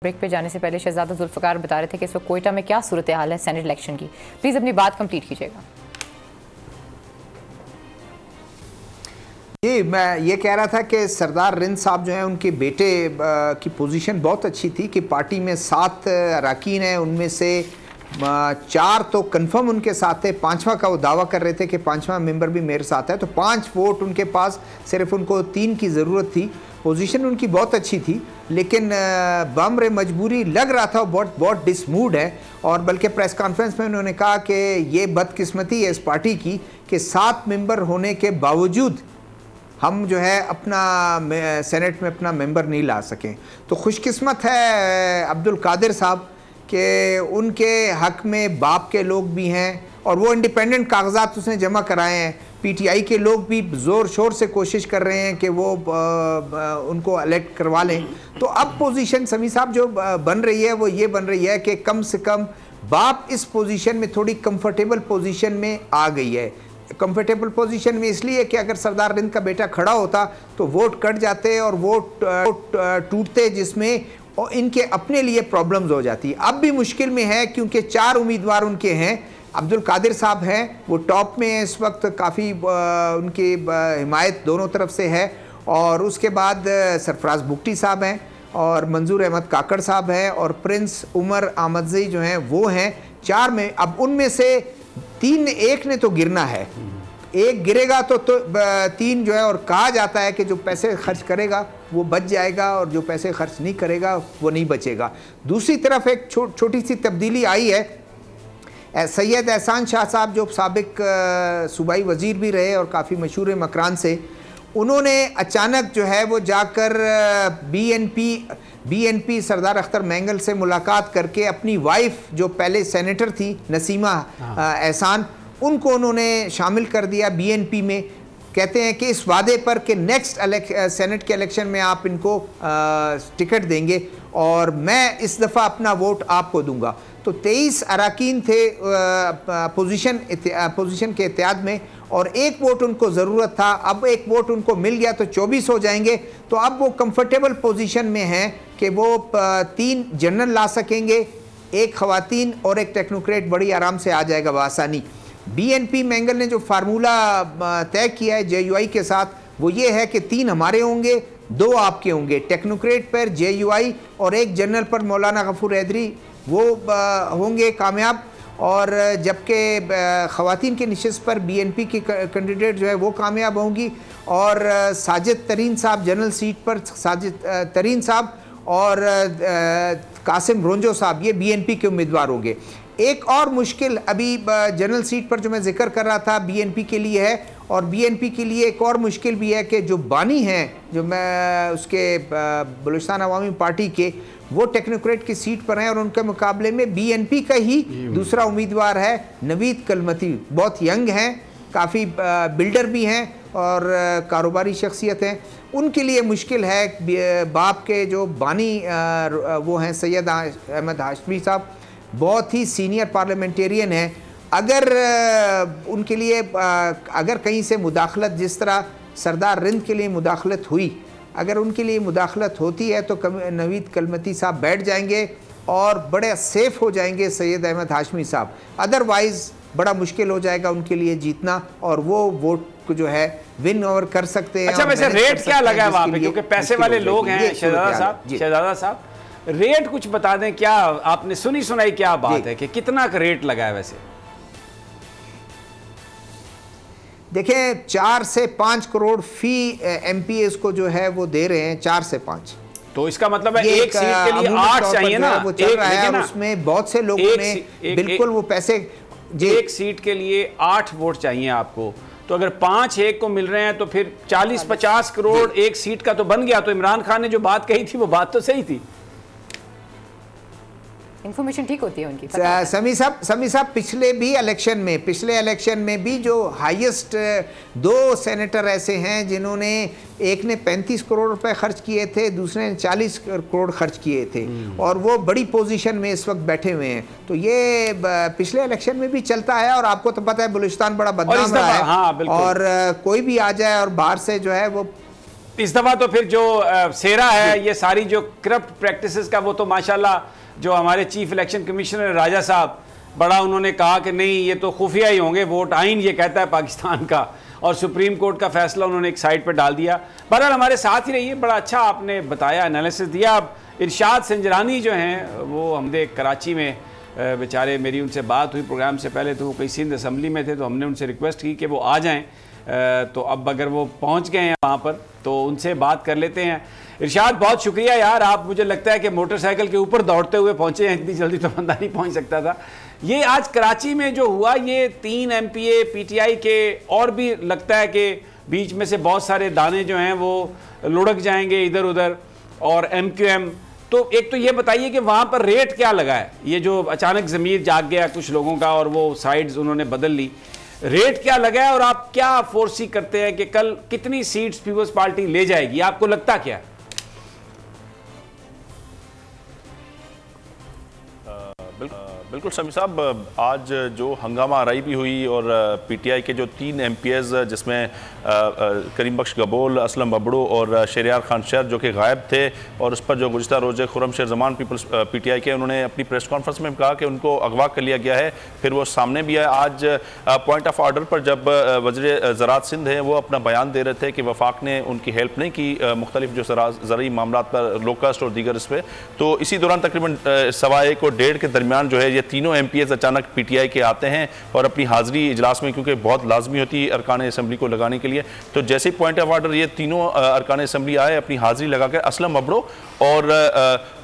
Break पे जाने से पहले शहजादा जुल्फिकार बता रहे थे कि इस वक्त कोयटा में क्या सूरत हाल है सेनेट इलेक्शन की। प्लीज़ अपनी बात कंप्लीट कीजिएगा। जी, मैं ये कह रहा था कि सरदार रिंद साहब जो हैं उनके बेटे की पोजीशन बहुत अच्छी थी कि पार्टी में 7 अरकान हैं, उनमें से 4 तो कंफर्म उनके साथ थे, 5वां का वो दावा कर रहे थे कि 5वां मेंबर भी मेरे साथ है, तो 5 वोट उनके पास, सिर्फ उनको 3 की ज़रूरत थी। पोजीशन उनकी बहुत अच्छी थी, लेकिन बम्र मजबूरी लग रहा था, बहुत डिसमूड है। और बल्कि प्रेस कॉन्फ्रेंस में उन्होंने कहा कि ये बदकिस्मती है इस पार्टी की कि 7 मेंबर होने के बावजूद हम जो है अपना सेनेट में अपना मेंबर नहीं ला सकें। तो खुशकिस्मत है अब्दुल कादिर साहब कि उनके हक में बाप के लोग भी हैं और वो इंडिपेंडेंट कागजात उसने जमा कराए हैं। पीटीआई के लोग भी ज़ोर शोर से कोशिश कर रहे हैं कि वो उनको इलेक्ट करवा लें। तो अब पोजीशन समी साहब जो बन रही है वो ये बन रही है कि कम से कम बाप इस पोजीशन में थोड़ी कंफर्टेबल पोजीशन में आ गई है। कंफर्टेबल पोजीशन में इसलिए कि अगर सरदार रिंद का बेटा खड़ा होता तो वोट कट जाते और वोट टूटते, जिसमें और इनके अपने लिए प्रॉब्लम्स हो जाती। अब भी मुश्किल में है क्योंकि 4 उम्मीदवार उनके हैं। अब्दुल कादिर साहब हैं, वो टॉप में हैं इस वक्त, काफ़ी उनकी हिमायत दोनों तरफ से है। और उसके बाद सरफराज बुगटी साहब हैं और मंजूर अहमद काकड़ साहब हैं और प्रिंस उमर आमदज़ई जो हैं वो हैं। 4 में अब उनमें से 3 एक ने तो गिरना है, एक गिरेगा तो 3 जो है। और कहा जाता है कि जो पैसे खर्च करेगा वो बच जाएगा और जो पैसे खर्च नहीं करेगा वो नहीं बचेगा। दूसरी तरफ एक छोटी सी तब्दीली आई है। सैयद एहसान शाह साहब जो साबिक सूबाई वज़ीर भी रहे और काफ़ी मशहूर मकरान से, उन्होंने अचानक जो है वो जाकर बीएनपी सरदार अख्तर मैंगल से मुलाकात करके अपनी वाइफ जो पहले सेनेटर थी नसीमा एहसान, उनको उन्होंने शामिल कर दिया बीएनपी में। कहते हैं कि इस वादे पर कि नेक्स्ट सेनेट के इलेक्शन में आप इनको टिकट देंगे और मैं इस दफ़ा अपना वोट आपको दूंगा। तो 23 अरकान थे पोजीशन के इत्तेहाद में और 1 वोट उनको ज़रूरत था। अब 1 वोट उनको मिल गया तो 24 हो जाएंगे। तो अब वो कंफर्टेबल पोजीशन में हैं कि वो 3 जनरल ला सकेंगे, 1 ख़वातीन और 1 टेक्नोक्रेट बड़ी आराम से आ जाएगा बआसानी। बीएनपी मैंगल ने जो फार्मूला तय किया है जेयूआई के साथ, वो ये है कि 3 हमारे होंगे, 2 आपके होंगे। टेक्नोक्रेट पर जेयूआई और 1 जनरल पर मौलाना गफूर हैदरी वो होंगे कामयाब। और जबकि ख़वातीन की नशिस्त पर बीएनपी की कैंडिडेट जो है वो कामयाब होंगी। और साजिद तरीन साहब जनरल सीट पर, साजिद तरीन साहब और कासिम रोंजो साहब ये बीएनपी के उम्मीदवार होंगे। एक और मुश्किल अभी जनरल सीट पर जो मैं जिक्र कर रहा था बीएनपी के लिए है। और बीएनपी के लिए एक और मुश्किल भी है कि जो बानी हैं जो मैं उसके बलूचिस्तान अवामी पार्टी के, वो टेक्नोक्रेट की सीट पर हैं और उनके मुकाबले में बीएनपी का ही दूसरा उम्मीदवार है नवीद कलमती। बहुत यंग हैं, काफ़ी बिल्डर भी हैं और कारोबारी शख्सियत हैं। उनके लिए मुश्किल है। बाप के जो बानी वो हैं सैयद अहमद हाशमी साहब, बहुत ही सीनियर पार्लियामेंटेरियन हैं। अगर उनके लिए अगर कहीं से मुदाखलत, जिस तरह सरदार रिंद के लिए मुदाखलत हुई, अगर उनके लिए मुदाखलत होती है तो नवीद कलमती साहब बैठ जाएंगे और बड़े सेफ हो जाएंगे सैयद अहमद हाशमी साहब। अदरवाइज़ बड़ा मुश्किल हो जाएगा उनके लिए जीतना और वो वोट को जो है विन ओवर कर सकते हैं। अच्छा, वैसे रेट क्या लगा है वहाँ पे, क्योंकि पैसे वाले लोग हैं शहजादा साहब, रेट कुछ बता दें। क्या आपने सुनी सुनाई क्या बात है कि कितना का रेट लगा है? वैसे देखें 4 से 5 करोड़ फी एमपीएस को जो है वो दे रहे हैं, 4 से 5। तो इसका मतलब है एक सीट के लिए 8 चाहिए ना, वो चल रहा है। उसमें बहुत से लोगों ने बिल्कुल वो पैसे, एक सीट के लिए 8 वोट चाहिए आपको। तो अगर 5 एक को मिल रहे हैं तो फिर 40-50 करोड़ एक सीट का तो बन गया। तो इमरान खान ने जो बात कही थी वो बात तो सही थी। इन्फॉर्मेशन ठीक होती है उनकी। समी साहब पिछले इलेक्शन में भी जो हाईएस्ट 2 सेनेटर ऐसे हैं जिन्होंने, एक ने 35 करोड़ रुपए खर्च किए थे, दूसरे ने 40 करोड़ खर्च किए थे और वो बड़ी पोजीशन में इस वक्त बैठे हुए हैं। तो ये पिछले इलेक्शन में भी चलता है और आपको तो पता है बलूचिस्तान बड़ा बदनाम रहा है। हाँ, और कोई भी आ जाए और बाहर से जो है वो इस दफ़ा तो फिर जो सेरा है, ये सारी जो करप्ट प्रैक्टिसेस का, वो तो माशाल्लाह जो हमारे चीफ इलेक्शन कमिश्नर राजा साहब, बड़ा उन्होंने कहा कि नहीं ये तो खुफिया ही होंगे, वोट आइन ये कहता है पाकिस्तान का, और सुप्रीम कोर्ट का फैसला उन्होंने एक साइड पर डाल दिया। बहरहाल हमारे साथ ही रहिए, बड़ा अच्छा आपने बताया, एनालिसिस दिया। अब इरशाद संजरानी जो हैं वो हमने कराची में बेचारे, मेरी उनसे बात हुई प्रोग्राम से पहले, तो वो कहीं सिंध असम्बली में थे, तो हमने उनसे रिक्वेस्ट की कि वो आ जाएं। तो अब अगर वो पहुंच गए हैं वहाँ पर तो उनसे बात कर लेते हैं। इरशाद, बहुत शुक्रिया यार, आप मुझे लगता है कि मोटरसाइकिल के ऊपर दौड़ते हुए पहुंचे हैं, इतनी जल्दी तो बंदा नहीं पहुंच सकता था। ये आज कराची में जो हुआ, ये 3 MPA PTI के, और भी लगता है कि बीच में से बहुत सारे दाने जो हैं वो लुढ़क जाएंगे इधर उधर, और MQM। तो एक तो ये बताइए कि वहाँ पर रेट क्या लगा है, ये जो अचानक ज़मीर जाग गया कुछ लोगों का और वो साइड्स उन्होंने बदल ली, रेट क्या लगा है, और आप क्या फोर्सी करते हैं कि कल कितनी सीट्स पीपल्स पार्टी ले जाएगी, आपको लगता क्या है? बिल्कुल समी साहब, आज जो हंगामा आराई भी हुई और PTI के जो 3 MPs जिसमें करीम बख्श गबोल, असलम बबड़ू और शेरियार खान शहर जो कि गायब थे, और उस पर जो गुज़िश्ता रोज़े खुरम शेर जमान पीपल्स PTI के, उन्होंने अपनी प्रेस कॉन्फ्रेंस में कहा कि उनको अगवा कर लिया गया है, फिर वो सामने भी आया। आज पॉइंट ऑफ ऑर्डर पर जब वज़ीर ज़राअत सिंध हैं वो अपना बयान दे रहे थे कि वफाक ने उनकी हेल्प नहीं की मुख्तलिफ जो ज़रूरी मामला पर, लोकस्ट और दीगर इस पर, तो इसी दौरान तकरीबन 1:15 और 1:30 के दरमियान जो है ये तीनों MPs अचानक PTI के आते हैं और अपनी हाजिरी इजलास में, क्योंकि बहुत लाजमी होती है अरकान असम्बली को लगाने के लिए, तो जैसे ही पॉइंट ऑफ ऑर्डर ये तीनों अरकान असम्बली आए, अपनी हाजिरी लगाकर असलम बबड़ो और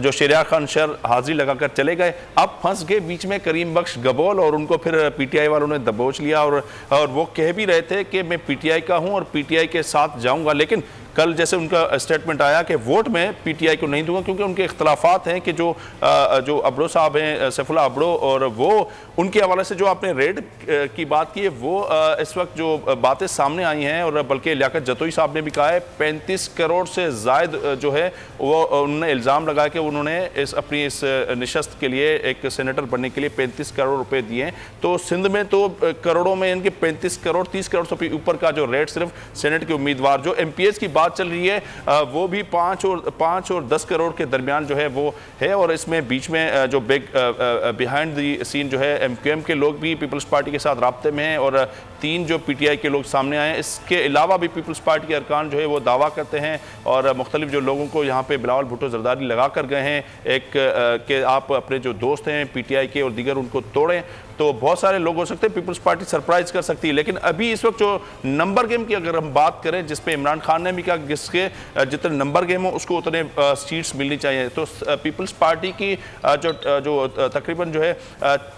जो शेरियार खान शहर हाजिरी लगाकर चले गए। अब फंस गए बीच में करीम बख्श गबोल, और उनको फिर PTI वालों ने दबोच लिया, और वो कह भी रहे थे कि मैं PTI का हूँ और PTI के साथ जाऊँगा, लेकिन कल जैसे उनका स्टेटमेंट आया कि वोट में PTI को नहीं दूंगा, क्योंकि उनके इख्तलाफात हैं कि जो अबड़ो साहब हैं, सैफुल्लाह अबड़ो, और वो उनके हवाले से जो आपने रेड की बात की है, वो इस वक्त जो बातें सामने आई हैं, और बल्कि लियाकत जतोई साहब ने भी कहा है 35 करोड़ से ज़ायद जो है वो उन्होंने इल्ज़ाम लगाया कि उन्होंने अपनी इस नशस्त के लिए, एक सेनेटर बनने के लिए 35 करोड़ रुपए दिए। तो सिंध में तो करोड़ों में इनके 35 करोड़ 30 करोड़ से ऊपर का जो रेट सिर्फ सेनेट के उम्मीदवार, जो MPs की बात चल रही है वो भी 5 और 10 करोड़ के दरमियान जो है वो है, और इसमें बीच में जो बिहाइंड द सीन जो है MQM के लोग भी पीपल्स पार्टी के साथ राब्ते में हैं, और 3 जो PTI के लोग सामने आए हैं। इसके अलावा भी पीपल्स पार्टी के अरकान जो है वो दावा करते हैं, और मुख्तलिफ जो लोगों को यहाँ पे बिलावल भुट्टो जरदारी लगा कर गए हैं एक कि आप अपने जो दोस्त हैं PTI के और दीगर उनको तोड़ें। तो बहुत सारे लोग हो सकते हैं पीपल्स पार्टी सरप्राइज कर सकती है, लेकिन अभी इस वक्त जो नंबर गेम की अगर हम बात करें, जिसपे इमरान खान ने भी कहा जिसके जितने नंबर गेम हो उसको उतने सीट्स मिलनी चाहिए, तो पीपल्स पार्टी की जो तकरीबन जो है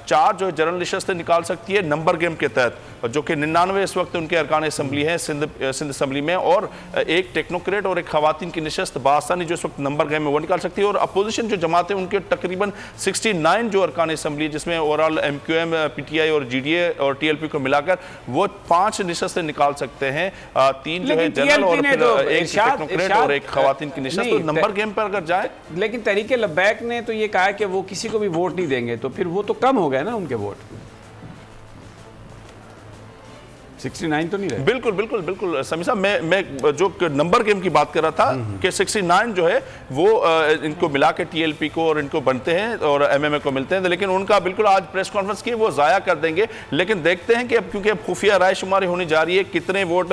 4 जो जनरल नशस्तें निकाल सकती है नंबर गेम के तहत, जो कि 99 इस वक्त उनके अरकान असम्बली हैं सिंध असम्बली में, और एक टेक्नोक्रेट और एक खवातीन की नशस्त बासानी जो इस वक्त नंबर गेम में वो निकाल सकती है। और अपोजिशन जो जमातें उनके तकरीबन 69 जो अरकान असम्बली, जिसमें ओवरऑल MQM PTI और GDA और TLP को मिलाकर वो 5 नशस्तें निकाल सकते हैं, 3 जो है जनरल और एक टेक्नोक्रेट और एक खवातीन की नशस्त। तो नंबर गेम पर अगर जाए, लेकिन तहरीक लब्बैक ने तो ये कहा कि वो किसी को भी वोट नहीं देंगे, तो फिर वो तो कम हो गए ना उनके वोट, 69 तो नहीं रहे। बिल्कुल बिल्कुल बिल्कुल समी साहब, मैं जो नंबर गेम की बात कर रहा था कि 69 जो है वो इनको मिला के TLP को और इनको बनते हैं और MMA को मिलते हैं, लेकिन उनका बिल्कुल आज प्रेस कॉन्फ्रेंस की वो ज़ाया कर देंगे। लेकिन देखते हैं कि अब क्योंकि अब खुफिया राय शुमारी होनी जा रही है, कितने वोट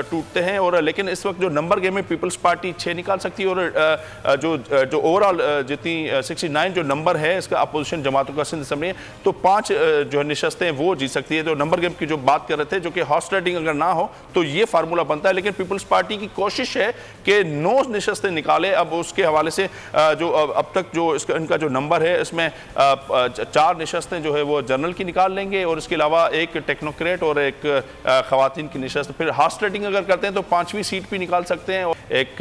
टूटते हैं, और लेकिन इस वक्त जो नंबर गेम में पीपल्स पार्टी 6 निकाल सकती है, और जो ओवरऑल जितनी 69 जो नंबर है इसका अपोजिशन जमातों का सिंध असम्बली, तो 5 जो नशस्तें वो जीत सकती है। तो नंबर गेम की जो बात कर रहे थे, जो कि हॉर्स ट्रेडिंग अगर ना हो तो ये फार्मूला बनता है, लेकिन पीपल्स पार्टी की कोशिश है कि 9 नशस्तें निकाले। अब उसके हवाले से जो अब तक जो इनका जो नंबर है, इसमें 4 नशस्तें जो है वो जनरल की निकाल लेंगे, और इसके अलावा एक टेक्नोक्रेट और एक खवातीन की नशस्त। फिर हॉर्स ट्रेडिंग अगर करते हैं तो 5वीं सीट भी निकाल सकते हैं, और एक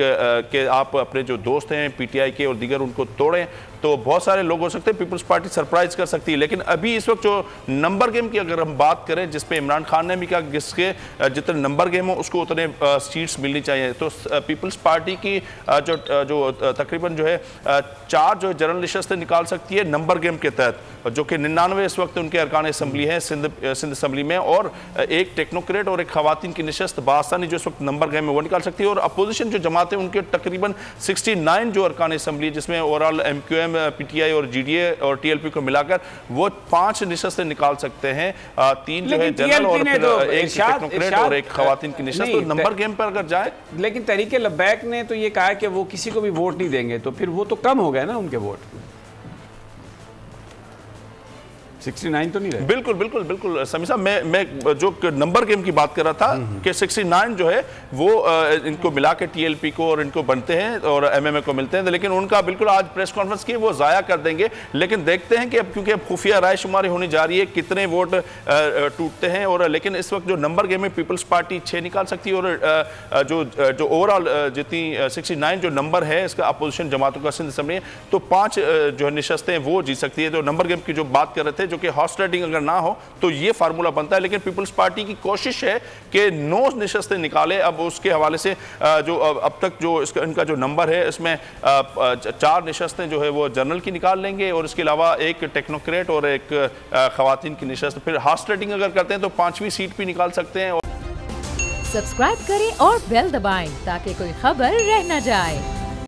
कि आप अपने जो दोस्त हैं PTI के और दीगर उनको तोड़ें। तो बहुत सारे लोग हो सकते हैं पीपल्स पार्टी सरप्राइज कर सकती है, लेकिन अभी इस वक्त जो नंबर गेम की अगर हम बात करें, जिसपे इमरान खान ने भी कहा जिसके जितने नंबर गेम हो उसको उतने सीट्स मिलनी चाहिए, तो पीपल्स पार्टी की जो तकरीबन जो है 4 जो जनरल नशस्तें निकाल सकती है नंबर गेम के तहत, जो कि 99 इस वक्त उनके अरकान असम्बली हैं सिंध असम्बली में, और एक टेक्नोक्रेट और एक खवातीन की नशस्त बासानी जो इस वक्त नंबर गेम में वो निकाल सकती है। और अपोजिशन जो जमातें उनके तकरीबन 69 जो अरकान असम्बली, जिसमें ओवरऑल MQM, PTI और GDA और TLP को मिलाकर वो 5 निशस्तें निकाल सकते हैं। 3 जो है जनरल और एक टेक्नोक्रेट और एक खवातीन की निशस्त। तो नंबर गेम पर अगर जाए, लेकिन तहरीक लब्बैक ने तो ये कहा कि वो किसी को भी वोट नहीं देंगे, तो फिर वो तो कम हो गए ना उनके वोट, 69 तो नहीं रहे। बिल्कुल बिल्कुल बिल्कुल समी साहब, मैं जो नंबर गेम की बात कर रहा था कि 69 जो है वो इनको मिला के TLP को और इनको बनते हैं और MMA को मिलते हैं, लेकिन उनका बिल्कुल आज प्रेस कॉन्फ्रेंस की वो ज़ाया कर देंगे। लेकिन देखते हैं कि अब क्योंकि अब खुफिया राय शुमारी होनी जा रही है, कितने वोट टूटते हैं। और लेकिन इस वक्त जो नंबर गेम में पीपल्स पार्टी 6 निकाल सकती है और जो ओवरऑल जितनी 69 जो नंबर है इसका अपोजिशन जमातों का सिंध असम्बली है, तो 5 जो है निशस्तें वो जीत सकती है। तो नंबर गेम की जो बात कर रहे थे, कि हॉर्स ट्रेडिंग अगर ना हो तो ये फार्मूला बनता है, लेकिन पीपल्स पार्टी की कोशिश है कि 9 निशस्तें निकाले। अब उसके हवाले से जो अब तक जो इनका जो नंबर है, इसमें 4 निशस्तें जो है वो जनरल की निकाल लेंगे और इसके अलावा एक टेक्नोक्रेट और एक खवातीन की निशस्त। फिर हॉर्स ट्रेडिंग अगर करते हैं तो 5वीं सीट भी निकाल सकते हैं। सब्सक्राइब करें और बेल दबाएं ताकि कोई खबर रह न जाए।